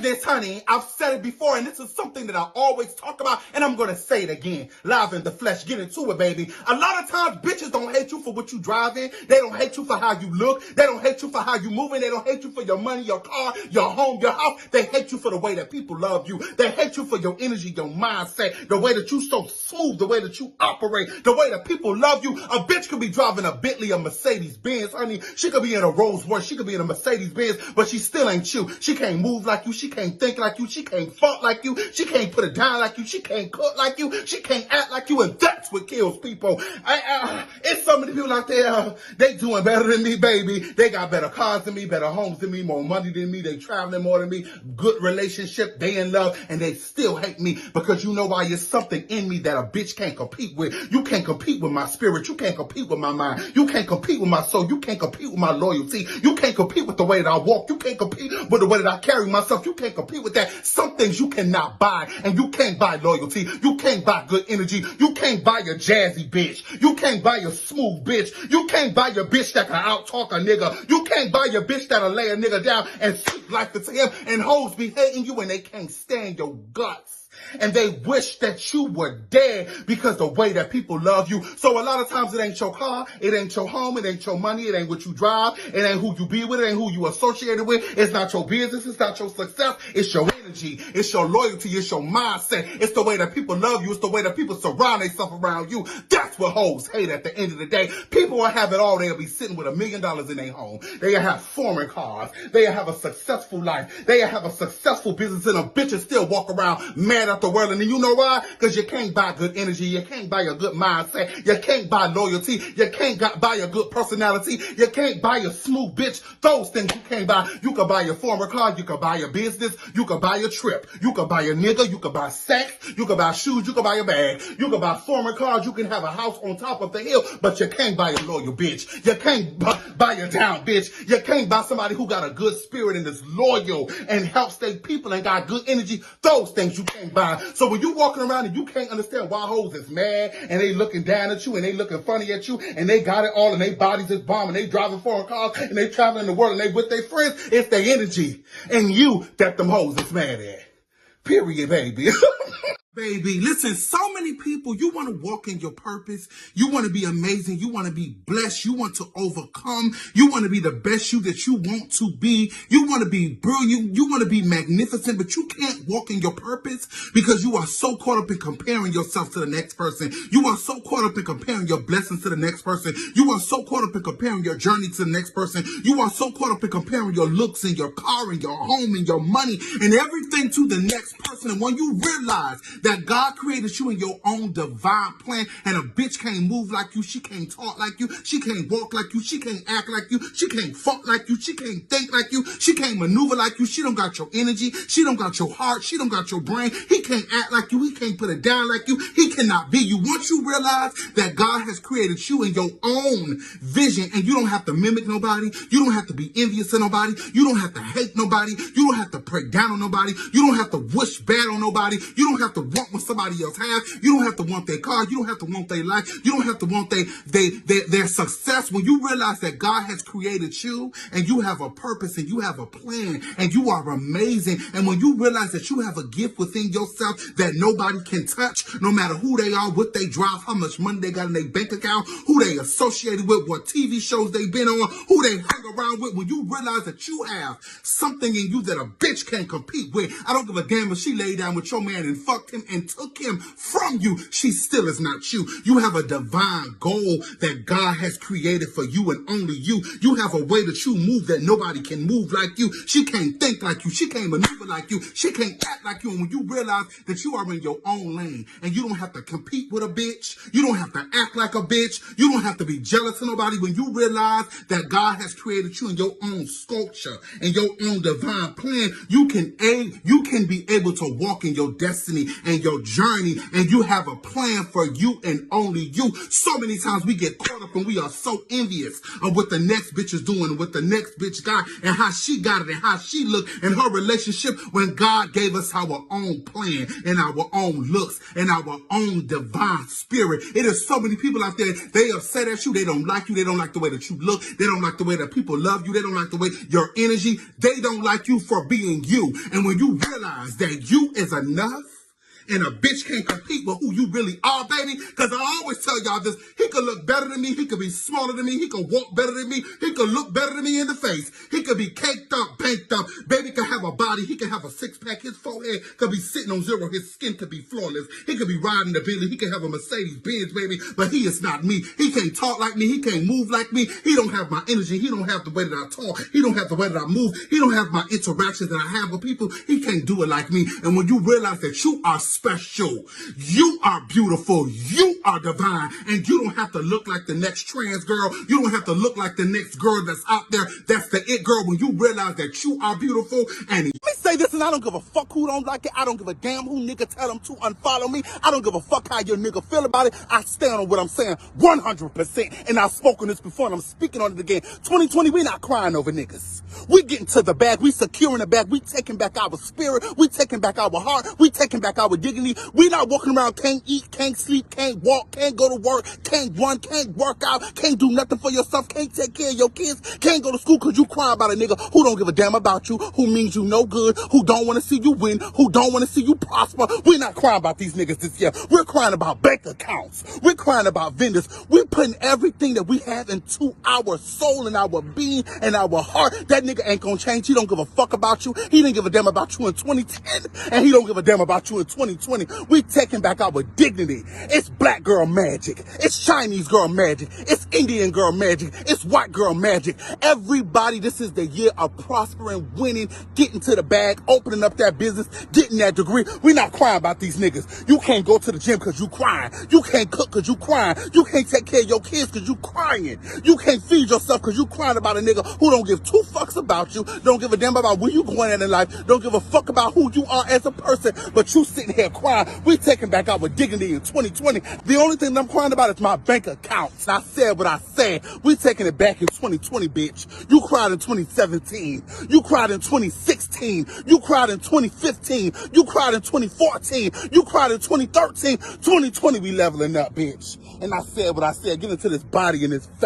say this, honey. I've said it before, and this is something that I always talk about, and I'm going to say it again. Live in the flesh. Get into it, baby. A lot of times, bitches don't hate you for what you driving. They don't hate you for how you look. They don't hate you for how you moving. They don't hate you for your money, your car, your home, your house. They hate you for the way that people love you. They hate you for your energy, your mindset, the way that you so smooth, the way that you operate, the way that people love you. A bitch could be driving a Bentley, a Mercedes Benz, honey. She could be in a Rolls Royce. She could be in a Mercedes Benz, but she still ain't you. She can't move like you. She can't think like you. She can't fuck like you. She can't put it down like you. She can't cook like you. She can't act like you, and that's what kills people. It's so many people out there, they doing better than me, baby. They got better cars than me, better homes than me, more money than me. They traveling more than me, good relationship, they in love, and they still hate me because you know why? It's something in me that a bitch can't compete with. You can't compete with my spirit. You can't compete with my mind. You can't compete with my soul. You can't compete with my loyalty. You can't compete with the way that I walk. You can't compete with the way that I carry myself. You can't compete with that. Some things you cannot buy, and you can't buy loyalty. You can't buy good energy. You can't buy your jazzy bitch. You can't buy your smooth bitch. You can't buy your bitch that can out-talk a nigga. You can't buy your bitch that'll lay a nigga down and speak life into him. And hoes be hating you, and they can't stand your guts. And they wish that you were dead because the way that people love you. So a lot of times it ain't your car, it ain't your home, it ain't your money, it ain't what you drive, it ain't who you be with, it ain't who you associated with. It's not your business, it's not your success, it's your energy, it's your loyalty, it's your mindset, it's the way that people love you, it's the way that people surround themselves around you. That's what hoes hate at the end of the day. People will have it all. They'll be sitting with $1 million in their home. They'll have foreign cars. They'll have a successful life. They'll have a successful business, and a bitch will still walk around mad at the world. And you know why? Because you can't buy good energy. You can't buy a good mindset. You can't buy loyalty. You can't buy a good personality. You can't buy a smooth bitch. Those things you can't buy. You can buy your foreign car. You can buy a business. You can buy a trip. You can buy a nigga. You can buy sex. You can buy shoes. You can buy a bag. You can buy foreign cars. You can have a house on top of the hill. But you can't buy a loyal bitch. You can't buy a down bitch. You can't buy somebody who got a good spirit and is loyal and helps their people and got good energy. Those things you can't buy. So when you walking around and you can't understand why hoes is mad and they looking down at you and they looking funny at you and they got it all and they bodies is bomb and they driving foreign cars and they traveling the world and they with their friends, it's their energy and you that them hoes is mad at. Period, baby. Baby, listen, so many people, you want to walk in your purpose. You want to be amazing. You want to be blessed. You want to overcome. You want to be the best you that you want to be. You want to be brilliant. You want to be magnificent, but you can't walk in your purpose because you are so caught up in comparing yourself to the next person. You are so caught up in comparing your blessings to the next person. You are so caught up in comparing your journey to the next person. You are so caught up in comparing your looks and your car and your home and your money and everything to the next person. And when you realize that God created you in your own divine plan, and a bitch can't move like you, she can't talk like you, she can't walk like you, she can't act like you, she can't fuck like you, she can't think like you, she can't maneuver like you, she don't got your energy, she don't got your heart, she don't got your brain, he can't act like you, he can't put it down like you, he cannot be you. Once you realize that God has created you in your own vision, and you don't have to mimic nobody, you don't have to be envious of nobody, you don't have to hate nobody, you don't have to pray down on nobody, you don't have to wish bad on nobody, you don't have to want what somebody else has, you don't have to want their car, you don't have to want their life, you don't have to want their success. When you realize that God has created you and you have a purpose and you have a plan and you are amazing, and when you realize that you have a gift within yourself that nobody can touch, no matter who they are, what they drive, how much money they got in their bank account, who they associated with, what TV shows they've been on, who they hang around with, when you realize that you have something in you that a bitch can't compete with. I don't give a damn if she laid down with your man and fucked him and took him from you, she still is not you. You have a divine goal that God has created for you and only you. You have a way that you move that nobody can move like you. She can't think like you. She can't maneuver like you. She can't act like you. And when you realize that you are in your own lane and you don't have to compete with a bitch, you don't have to act like a bitch, you don't have to be jealous of nobody. When you realize that God has created you in your own sculpture and your own divine plan, you can be able to walk in your destiny and your journey, and you have a plan for you and only you. So many times we get caught up and we are so envious of what the next bitch is doing, what the next bitch got, and how she got it, and how she looked in her relationship, when God gave us our own plan and our own looks and our own divine spirit. It is so many people out there, they upset at you, they don't like you, they don't like the way that you look, they don't like the way that people love you, they don't like the way your energy, they don't like you for being you. And when you realize that you is enough, and a bitch can't compete with who you really are, baby. Because I always tell y'all this, he could look better than me, he could be smaller than me, he could walk better than me, he could look better than me in the face, he could be caked up, banked up, baby could have a body, he could have a six-pack, his forehead could be sitting on zero, his skin could be flawless, he could be riding the Bentley, he could have a Mercedes-Benz, baby, but he is not me. He can't talk like me, he can't move like me, he don't have my energy, he don't have the way that I talk, he don't have the way that I move, he don't have my interactions that I have with people, he can't do it like me. And when you realize that you are special, you are beautiful, you are divine, and you don't have to look like the next trans girl, you don't have to look like the next girl that's out there, that's the it girl. When you realize that you are beautiful, and let me say this, and I don't give a fuck who don't like it, I don't give a damn who nigga tell them to unfollow me, I don't give a fuck how your nigga feel about it, I stand on what I'm saying 100%, and I've spoken this before and I'm speaking on it again. 2020, we not crying over niggas. We getting to the bag, we securing the bag, we taking back our spirit, we taking back our heart, we taking back our dignity. We not walking around, can't eat, can't sleep, can't walk, can't go to work, can't run, can't work out, can't do nothing for yourself, can't take care of your kids, can't go to school because you cry about a nigga who don't give a damn about you, who means you no good, who don't want to see you win, who don't want to see you prosper. We're not crying about these niggas this year. We're crying about bank accounts. We're crying about vendors. We're putting everything that we have into our soul and our being and our heart. That nigga ain't gonna change. He don't give a fuck about you. He didn't give a damn about you in 2010, and he don't give a damn about you in 2020. We taking back our dignity. It's black girl magic. It's Chinese girl magic. It's Indian girl magic. It's white girl magic. Everybody, this is the year of prospering, winning, getting to the bag, opening up that business, getting that degree. We're not crying about these niggas. You can't go to the gym because you crying. You can't cook because you crying. You can't take care of your kids because you crying. You can't feed yourself because you crying about a nigga who don't give two fucks about you, don't give a damn about where you going at in life, don't give a fuck about who you are as a person, but you sitting here crying. We taking back our dignity in 2020. The only thing that I'm crying about is my bank accounts. I said what I said. We taking it back in 2020, bitch. You cried in 2017. You cried in 2016. You cried in 2015. You cried in 2014. You cried in 2013. 2020, we leveling up, bitch. And I said what I said. Get into this body and this face.